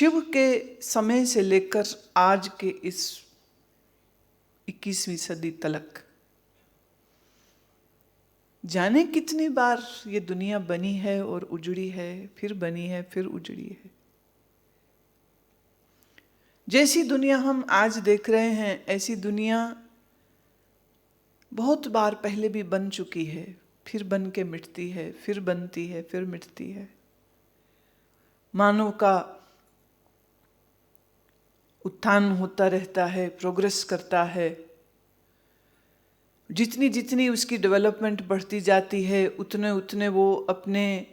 शिव के समय से लेकर आज के इस 21वीं सदी तक जाने कितनी बार ये दुनिया बनी है और उजड़ी है, फिर बनी है, फिर उजड़ी है। जैसी दुनिया हम आज देख रहे हैं ऐसी दुनिया बहुत बार पहले भी बन चुकी है, फिर बन के मिटती है, फिर बनती है, फिर मिटती है। मानव का उत्थान होता रहता है, प्रोग्रेस करता है। जितनी जितनी उसकी डेवलपमेंट बढ़ती जाती है उतने उतने वो अपने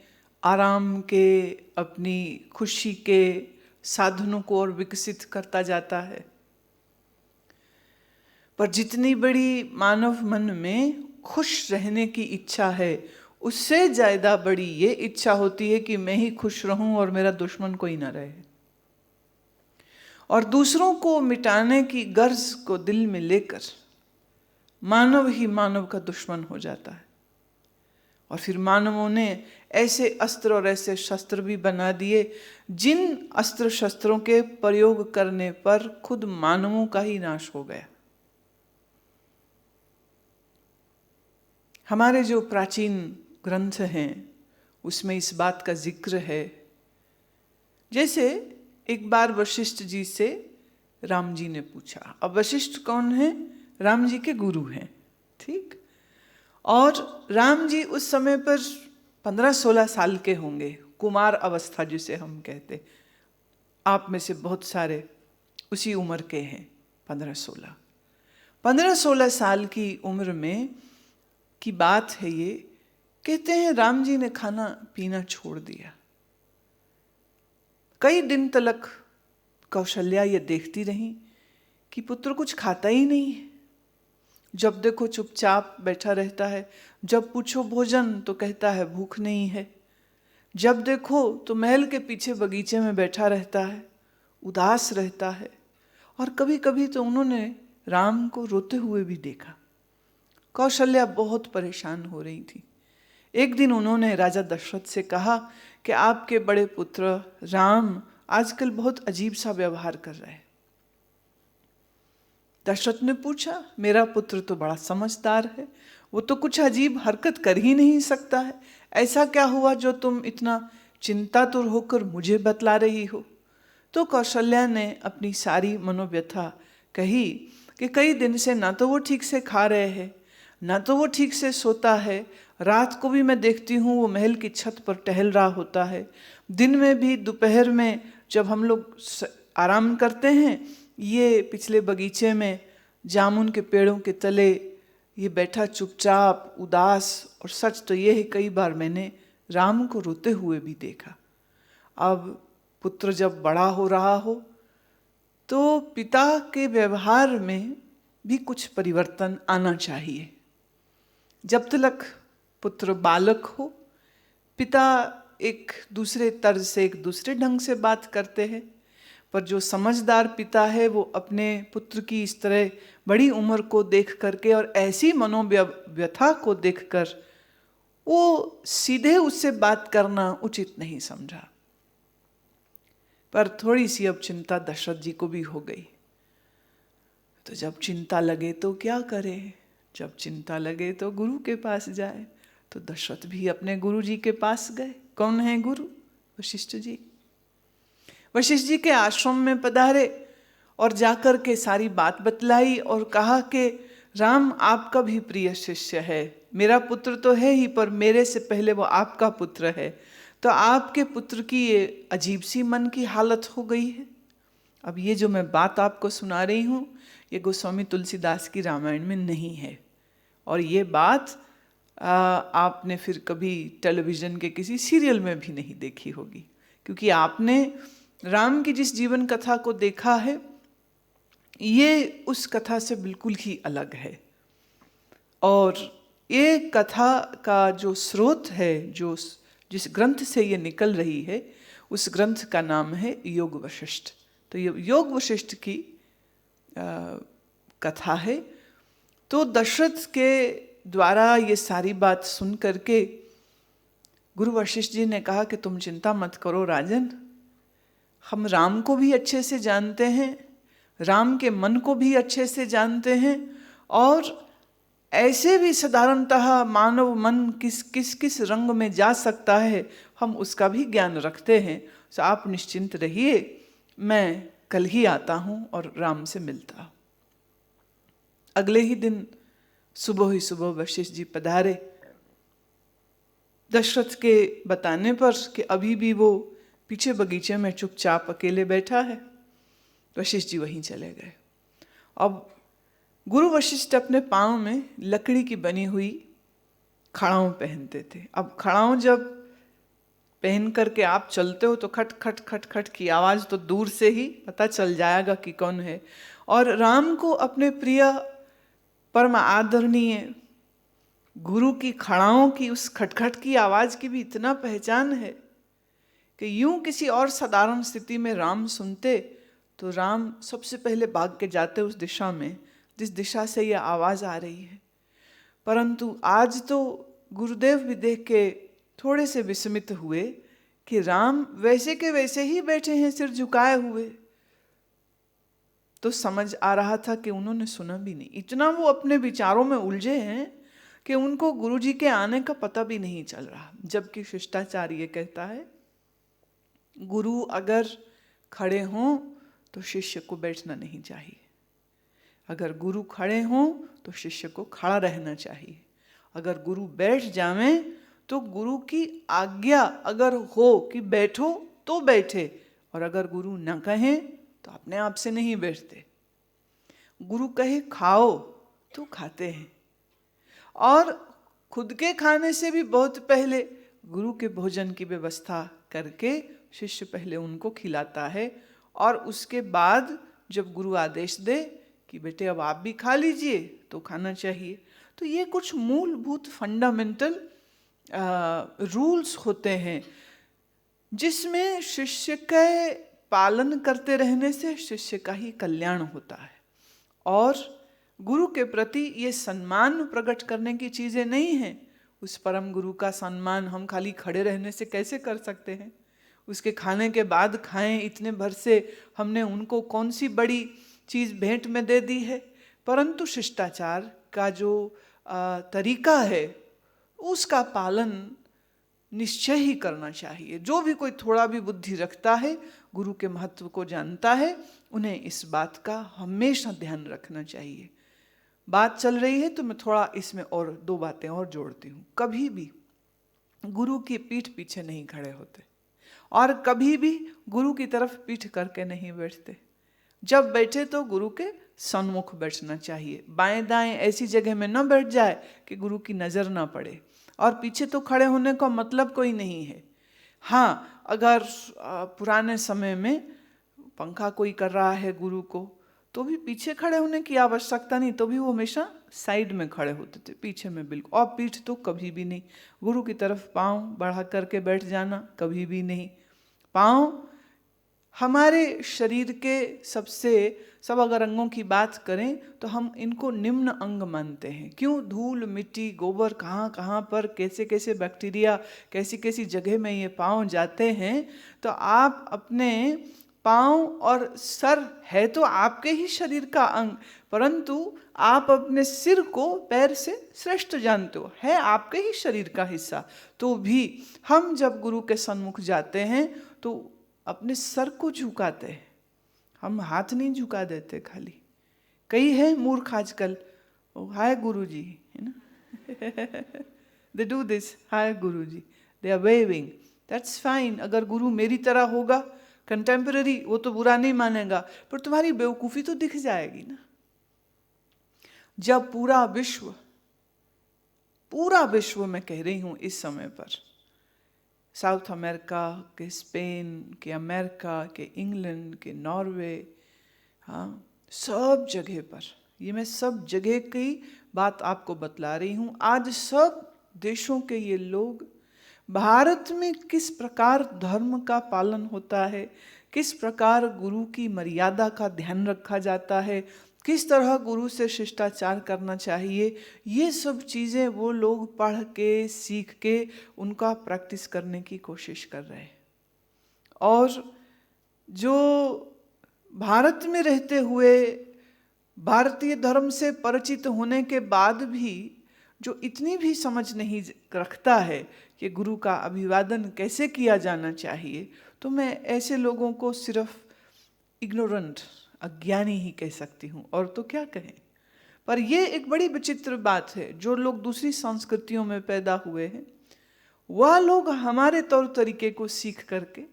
आराम के, अपनी खुशी के साधनों को और विकसित करता जाता है। पर जितनी बड़ी मानव मन में खुश रहने की इच्छा है, उससे ज़्यादा बड़ी ये इच्छा होती है कि मैं ही खुश रहूं और मेरा दुश्मन कोई ना रहे। और दूसरों को मिटाने की गर्ज को दिल में लेकर मानव ही मानव का दुश्मन हो जाता है। और फिर मानवों ने ऐसे अस्त्र और ऐसे शस्त्र भी बना दिए जिन अस्त्र शस्त्रों के प्रयोग करने पर खुद मानवों का ही नाश हो गया। हमारे जो प्राचीन ग्रंथ हैं उसमें इस बात का जिक्र है। जैसे एक बार वशिष्ठ जी से राम जी ने पूछा। अब वशिष्ठ कौन है? राम जी के गुरु हैं, ठीक। और राम जी उस समय पर 15-16 साल के होंगे, कुमार अवस्था जिसे हम कहते। आप में से बहुत सारे उसी उम्र के हैं, 15-16 साल की उम्र में की बात है ये। कहते हैं राम जी ने खाना पीना छोड़ दिया। कई दिन तक कौशल्या ये देखती रही कि पुत्र कुछ खाता ही नहीं है। जब देखो चुपचाप बैठा रहता है, जब पूछो भोजन तो कहता है भूख नहीं है। जब देखो तो महल के पीछे बगीचे में बैठा रहता है, उदास रहता है। और कभी कभी तो उन्होंने राम को रोते हुए भी देखा। कौशल्या बहुत परेशान हो रही थी। एक दिन उन्होंने राजा दशरथ से कहा कि आपके बड़े पुत्र राम आजकल बहुत अजीब सा व्यवहार कर रहे हैं। दशरथ ने पूछा, मेरा पुत्र तो बड़ा समझदार है, वो तो कुछ अजीब हरकत कर ही नहीं सकता है। ऐसा क्या हुआ जो तुम इतना चिंतातुर होकर मुझे बतला रही हो? तो कौशल्या ने अपनी सारी मनोव्यथा कही कि कई दिन से ना तो वो ठीक से खा रहे हैं, ना तो वो ठीक से सोता है। रात को भी मैं देखती हूँ वो महल की छत पर टहल रहा होता है। दिन में भी दोपहर में जब हम लोग आराम करते हैं, ये पिछले बगीचे में जामुन के पेड़ों के तले ये बैठा चुपचाप उदास। और सच तो ये है, कई बार मैंने राम को रोते हुए भी देखा। अब पुत्र जब बड़ा हो रहा हो तो पिता के व्यवहार में भी कुछ परिवर्तन आना चाहिए। जब तक पुत्र बालक हो, पिता एक दूसरे तर्ज से, एक दूसरे ढंग से बात करते हैं। पर जो समझदार पिता है वो अपने पुत्र की इस तरह बड़ी उम्र को देख करके और ऐसी मनोव्यथा को देखकर वो सीधे उससे बात करना उचित नहीं समझा। पर थोड़ी सी अब चिंता दशरथ जी को भी हो गई। तो जब चिंता लगे तो क्या करे? जब चिंता लगे तो गुरु के पास जाए। तो दशरथ भी अपने गुरु जी के पास गए। कौन है गुरु? वशिष्ठ जी। वशिष्ठ जी के आश्रम में पधारे और जाकर के सारी बात बतलाई और कहा कि राम आपका भी प्रिय शिष्य है। मेरा पुत्र तो है ही, पर मेरे से पहले वो आपका पुत्र है। तो आपके पुत्र की ये अजीब सी मन की हालत हो गई है। अब ये जो मैं बात आपको सुना रही हूँ ये गोस्वामी तुलसीदास की रामायण में नहीं है। और ये बात आपने फिर कभी टेलीविज़न के किसी सीरियल में भी नहीं देखी होगी, क्योंकि आपने राम की जिस जीवन कथा को देखा है ये उस कथा से बिल्कुल ही अलग है। और ये कथा का जो स्रोत है, जो जिस ग्रंथ से ये निकल रही है, उस ग्रंथ का नाम है योग वशिष्ठ। तो ये योग वशिष्ठ की कथा है। तो दशरथ के द्वारा ये सारी बात सुन करके गुरु वशिष्ठ जी ने कहा कि तुम चिंता मत करो राजन, हम राम को भी अच्छे से जानते हैं, राम के मन को भी अच्छे से जानते हैं, और ऐसे भी साधारणतः मानव मन किस किस किस रंग में जा सकता है हम उसका भी ज्ञान रखते हैं। तो आप निश्चिंत रहिए, मैं कल ही आता हूँ और राम से मिलता हूँ। अगले ही दिन सुबह ही सुबह वशिष्ठ जी पधारे। दशरथ के बताने पर कि अभी भी वो पीछे बगीचे में चुपचाप अकेले बैठा है, वशिष्ठ जी वहीं चले गए। अब गुरु वशिष्ठ अपने पाँव में लकड़ी की बनी हुई खड़ाऊँ पहनते थे। अब खड़ाऊँ जब पहन करके आप चलते हो तो खट खट खट खट की आवाज़ तो दूर से ही पता चल जाएगा कि कौन है। और राम को अपने प्रिय परम आदरणीय गुरु की खड़ाओं की उस खटखट की आवाज़ की भी इतना पहचान है कि यूं किसी और साधारण स्थिति में राम सुनते तो राम सबसे पहले भाग के जाते उस दिशा में जिस दिशा से यह आवाज़ आ रही है। परंतु आज तो गुरुदेव भी देख के थोड़े से विस्मित हुए कि राम वैसे के वैसे ही बैठे हैं सिर झुकाए हुए। तो समझ आ रहा था कि उन्होंने सुना भी नहीं, इतना वो अपने विचारों में उलझे हैं कि उनको गुरुजी के आने का पता भी नहीं चल रहा। जबकि शिष्टाचार ये कहता है गुरु अगर खड़े हों तो शिष्य को बैठना नहीं चाहिए, अगर गुरु खड़े हों तो शिष्य को खड़ा रहना चाहिए, अगर गुरु बैठ जावें तो गुरु की आज्ञा अगर हो कि बैठो तो बैठे, और अगर गुरु न कहें तो अपने आप से नहीं बैठते। गुरु कहे खाओ तो खाते हैं, और खुद के खाने से भी बहुत पहले गुरु के भोजन की व्यवस्था करके शिष्य पहले उनको खिलाता है, और उसके बाद जब गुरु आदेश दे कि बेटे अब आप भी खा लीजिए तो खाना चाहिए। तो ये कुछ मूलभूत फंडामेंटल रूल्स होते हैं जिसमें शिष्य के पालन करते रहने से शिष्य का ही कल्याण होता है। और गुरु के प्रति ये सम्मान प्रकट करने की चीज़ें नहीं हैं। उस परम गुरु का सम्मान हम खाली खड़े रहने से कैसे कर सकते हैं? उसके खाने के बाद खाएं, इतने भर से हमने उनको कौन सी बड़ी चीज़ भेंट में दे दी है? परंतु शिष्टाचार का जो तरीका है उसका पालन निश्चय ही करना चाहिए। जो भी कोई थोड़ा भी बुद्धि रखता है, गुरु के महत्व को जानता है, उन्हें इस बात का हमेशा ध्यान रखना चाहिए। बात चल रही है तो मैं थोड़ा इसमें और दो बातें और जोड़ती हूँ। कभी भी गुरु की पीठ पीछे नहीं खड़े होते, और कभी भी गुरु की तरफ पीठ करके नहीं बैठते। जब बैठे तो गुरु के सन्मुख बैठना चाहिए, बाएं दाएं ऐसी जगह में न बैठ जाए कि गुरु की नज़र ना पड़े। और पीछे तो खड़े होने का मतलब कोई नहीं है। हाँ, अगर पुराने समय में पंखा कोई कर रहा है गुरु को तो भी पीछे खड़े होने की आवश्यकता नहीं, तो भी वो हमेशा साइड में खड़े होते थे, पीछे में बिल्कुल। और पीठ तो कभी भी नहीं, गुरु की तरफ पाँव बढ़ा करके बैठ जाना कभी भी नहीं। पाँव हमारे शरीर के सब अगर अंगों की बात करें तो हम इनको निम्न अंग मानते हैं। क्यों? धूल मिट्टी गोबर कहाँ कहाँ पर कैसे कैसे बैक्टीरिया कैसी कैसी जगह में ये पाँव जाते हैं। तो आप अपने पाँव और सर है तो आपके ही शरीर का अंग, परंतु आप अपने सिर को पैर से श्रेष्ठ जानते हो, है आपके ही शरीर का हिस्सा। तो भी हम जब गुरु के सन्मुख जाते हैं तो अपने सर को झुकाते हैं, हम हाथ नहीं झुका देते खाली। कई है मूर्ख आजकल, हाय गुरु जी, है ना, they do this, hi guru ji, they are waving, that's fine. अगर गुरु मेरी तरह होगा कंटेम्पररी, वो तो बुरा नहीं मानेगा, पर तुम्हारी बेवकूफ़ी तो दिख जाएगी ना। जब पूरा विश्व मैं कह रही हूँ इस समय पर, साउथ अमेरिका के, स्पेन के, अमेरिका के, इंग्लैंड के, नॉर्वे, हाँ सब जगह पर, ये मैं सब जगह की बात आपको बतला रही हूँ। आज सब देशों के ये लोग भारत में किस प्रकार धर्म का पालन होता है, किस प्रकार गुरु की मर्यादा का ध्यान रखा जाता है, किस तरह गुरु से शिष्टाचार करना चाहिए, ये सब चीज़ें वो लोग पढ़ के सीख के उनका प्रैक्टिस करने की कोशिश कर रहे हैं। और जो भारत में रहते हुए भारतीय धर्म से परिचित होने के बाद भी जो इतनी भी समझ नहीं रखता है कि गुरु का अभिवादन कैसे किया जाना चाहिए, तो मैं ऐसे लोगों को सिर्फ इग्नोरेंट, अज्ञानी ही कह सकती हूँ, और तो क्या कहें। पर ये एक बड़ी विचित्र बात है, जो लोग दूसरी संस्कृतियों में पैदा हुए हैं वह लोग हमारे तौर तरीके को सीख करके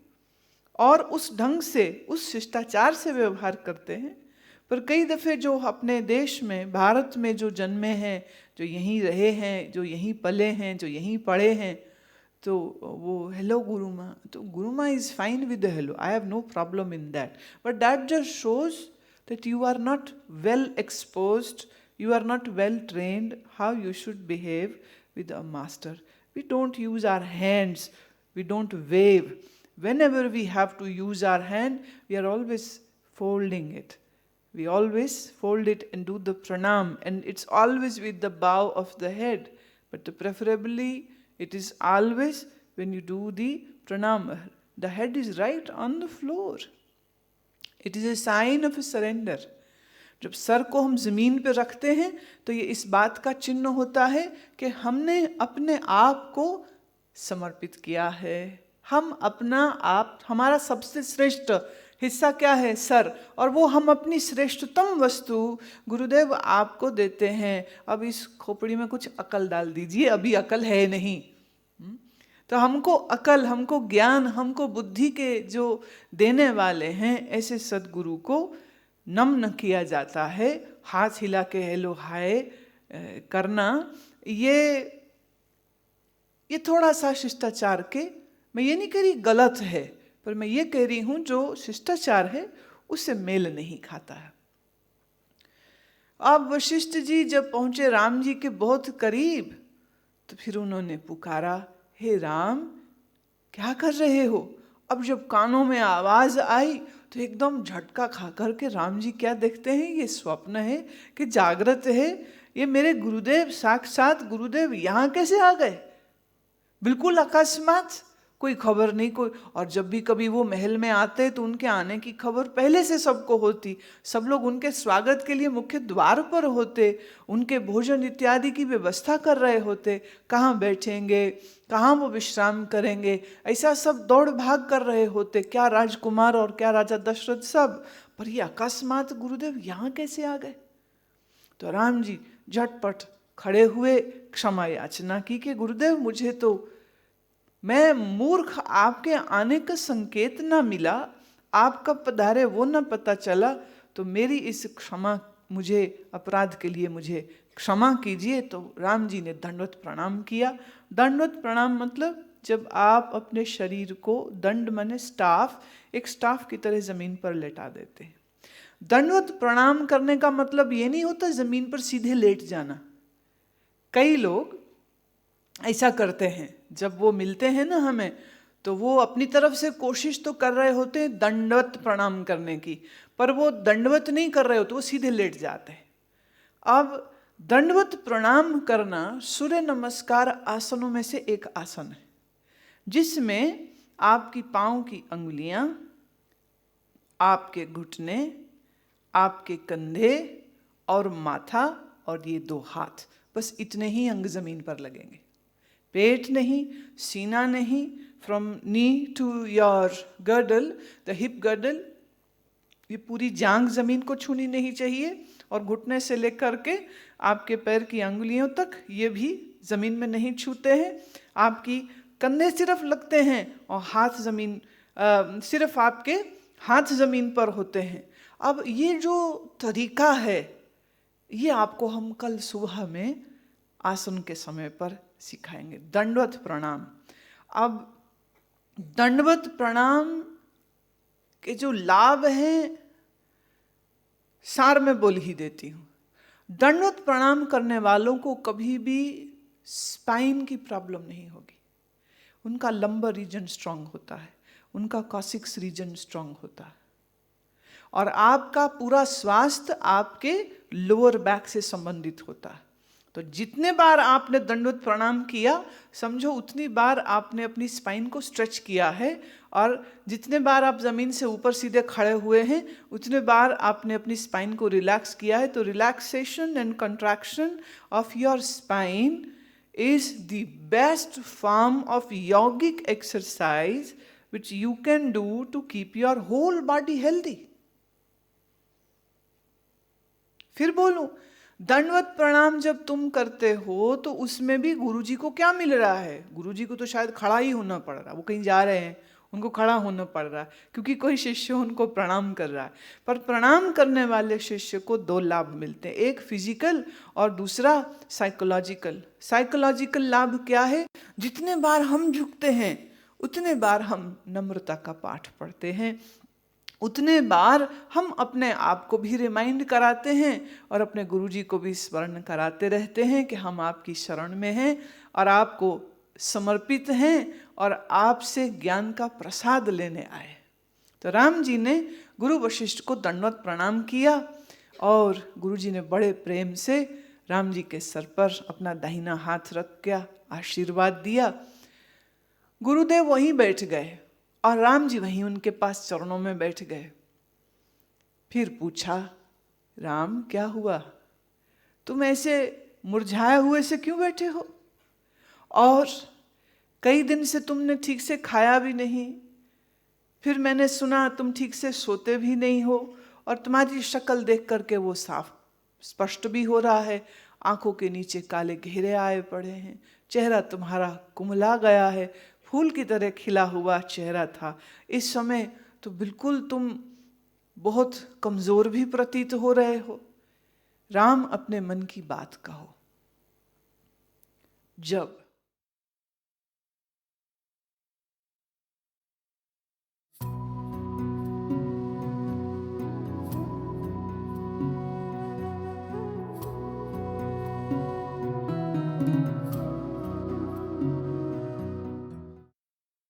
और उस ढंग से, उस शिष्टाचार से व्यवहार करते हैं। पर कई दफ़े जो अपने देश में, भारत में जो जन्मे हैं, जो यहीं रहे हैं, जो यहीं पले हैं, जो यहीं पढ़े हैं, तो वो हेलो गुरु माँ, तो Guru Maa is fine with the halo, I have no problem in that, but that just shows that you are not well exposed, you are not well trained how you should behave with a master. We don't use our hands, we don't wave. Whenever we have to use our hand, we are always folding it. We always fold it and do the pranam, and it's always with the bow of the head. But preferably, it is always when you do the pranam, the head is right on the floor. It is a sign of a surrender. जब sir को हम ज़मीन पर रखते हैं तो ये इस बात का चिन्ह होता है कि हमने अपने आप को समर्पित किया है। हम अपना आप, हमारा सबसे श्रेष्ठ हिस्सा क्या है? सर। और वो हम अपनी श्रेष्ठतम वस्तु गुरुदेव आपको देते हैं। अब इस खोपड़ी में कुछ अकल डाल दीजिए, अभी अकल है नहीं। तो हमको अकल, हमको ज्ञान, हमको बुद्धि के जो देने वाले हैं, ऐसे सद्गुरु को नम्न किया जाता है। हाथ हिला के हेलो हाय करना, ये थोड़ा सा शिष्टाचार के, मैं ये नहीं कह रही गलत है, पर मैं ये कह रही हूँ जो शिष्टाचार है उससे मेल नहीं खाता है। अब वशिष्ठ जी जब पहुँचे राम जी के बहुत करीब, तो फिर उन्होंने पुकारा, हे राम क्या कर रहे हो? अब जब कानों में आवाज़ आई तो एकदम झटका खा कर के राम जी क्या देखते हैं, ये स्वप्न है कि जागृत है? ये मेरे गुरुदेव, साक्षात गुरुदेव यहाँ कैसे आ गए? बिल्कुल अकस्मात, कोई खबर नहीं, कोई। और जब भी कभी वो महल में आते तो उनके आने की खबर पहले से सबको होती। सब लोग उनके स्वागत के लिए मुख्य द्वार पर होते, उनके भोजन इत्यादि की व्यवस्था कर रहे होते, कहाँ बैठेंगे, कहाँ वो विश्राम करेंगे, ऐसा सब दौड़ भाग कर रहे होते, क्या राजकुमार और क्या राजा दशरथ सब। पर ये अकस्मात गुरुदेव यहाँ कैसे आ गए? तो राम जी झटपट खड़े हुए, क्षमा याचना की कि गुरुदेव मुझे तो, मैं मूर्ख, आपके आने का संकेत ना मिला, आप कब पधारे वो ना पता चला, तो मेरी इस क्षमा, मुझे अपराध के लिए मुझे क्षमा कीजिए। तो राम जी ने दंडवत प्रणाम किया। दंडवत प्रणाम मतलब जब आप अपने शरीर को, दंड माने स्टाफ, एक स्टाफ की तरह जमीन पर लेटा देते हैं। दंडवत प्रणाम करने का मतलब ये नहीं होता जमीन पर सीधे लेट जाना। कई लोग ऐसा करते हैं, जब वो मिलते हैं ना हमें, तो वो अपनी तरफ से कोशिश तो कर रहे होते हैं दंडवत प्रणाम करने की, पर वो दंडवत नहीं कर रहे होते, वो सीधे लेट जाते हैं। अब दंडवत प्रणाम करना सूर्य नमस्कार आसनों में से एक आसन है, जिसमें आपकी पाँव की अंगुलियां, आपके घुटने, आपके कंधे और माथा और ये 2 हाथ, बस इतने ही अंग जमीन पर लगेंगे। पेट नहीं, सीना नहीं, from knee to your girdle, the hip girdle, ये पूरी जांघ जमीन को छूनी नहीं चाहिए, और घुटने से लेकर के आपके पैर की अंगुलियों तक ये भी जमीन में नहीं छूते हैं। आपकी कंधे सिर्फ लगते हैं और हाथ जमीन, सिर्फ आपके हाथ जमीन पर होते हैं। अब ये जो तरीका है, ये आपको हम कल सुबह में आसन के समय पर सिखाएंगे, दंडवत प्रणाम। अब दंडवत प्रणाम के जो लाभ हैं, सार में बोल ही देती हूँ। दंडवत प्रणाम करने वालों को कभी भी स्पाइन की प्रॉब्लम नहीं होगी। उनका लंबर रीजन स्ट्रांग होता है, उनका कॉसिक्स रीजन स्ट्रांग होता है, और आपका पूरा स्वास्थ्य आपके लोअर बैक से संबंधित होता है। तो जितने बार आपने दंडवत प्रणाम किया, समझो उतनी बार आपने अपनी स्पाइन को स्ट्रेच किया है, और जितने बार आप जमीन से ऊपर सीधे खड़े हुए हैं उतने बार आपने अपनी स्पाइन को रिलैक्स किया है। तो relaxation and contraction of your spine is the best form of yogic exercise which you can do to keep your whole body healthy. फिर बोलूं, दंडवत प्रणाम जब तुम करते हो तो उसमें भी गुरुजी को क्या मिल रहा है? गुरुजी को तो शायद खड़ा ही होना पड़ रहा है, वो कहीं जा रहे हैं, उनको खड़ा होना पड़ रहा है क्योंकि कोई शिष्य उनको प्रणाम कर रहा है। पर प्रणाम करने वाले शिष्य को दो लाभ मिलते हैं, एक फिजिकल और दूसरा साइकोलॉजिकल। साइकोलॉजिकल लाभ क्या है? जितने बार हम झुकते हैं उतने बार हम नम्रता का पाठ पढ़ते हैं, उतने बार हम अपने आप को भी रिमाइंड कराते हैं और अपने गुरुजी को भी स्मरण कराते रहते हैं कि हम आपकी शरण में हैं और आपको समर्पित हैं और आपसे ज्ञान का प्रसाद लेने आए। तो राम जी ने गुरु वशिष्ठ को दंडवत प्रणाम किया और गुरुजी ने बड़े प्रेम से राम जी के सर पर अपना दाहिना हाथ रख के आशीर्वाद दिया। गुरुदेव वहीं बैठ गए और राम जी वहीं उनके पास चरणों में बैठ गए। फिर पूछा, राम क्या हुआ? तुम ऐसे मुरझाए हुए से क्यों बैठे हो? और कई दिन से तुमने ठीक से खाया भी नहीं, फिर मैंने सुना तुम ठीक से सोते भी नहीं हो और तुम्हारी शक्ल देख करके वो साफ स्पष्ट भी हो रहा है, आंखों के नीचे काले घेरे आए पड़े हैं, चेहरा तुम्हारा कुमला गया है, फूल की तरह खिला हुआ चेहरा था। इस समय तो बिल्कुल तुम बहुत कमजोर भी प्रतीत हो रहे हो। राम, अपने मन की बात कहो। जब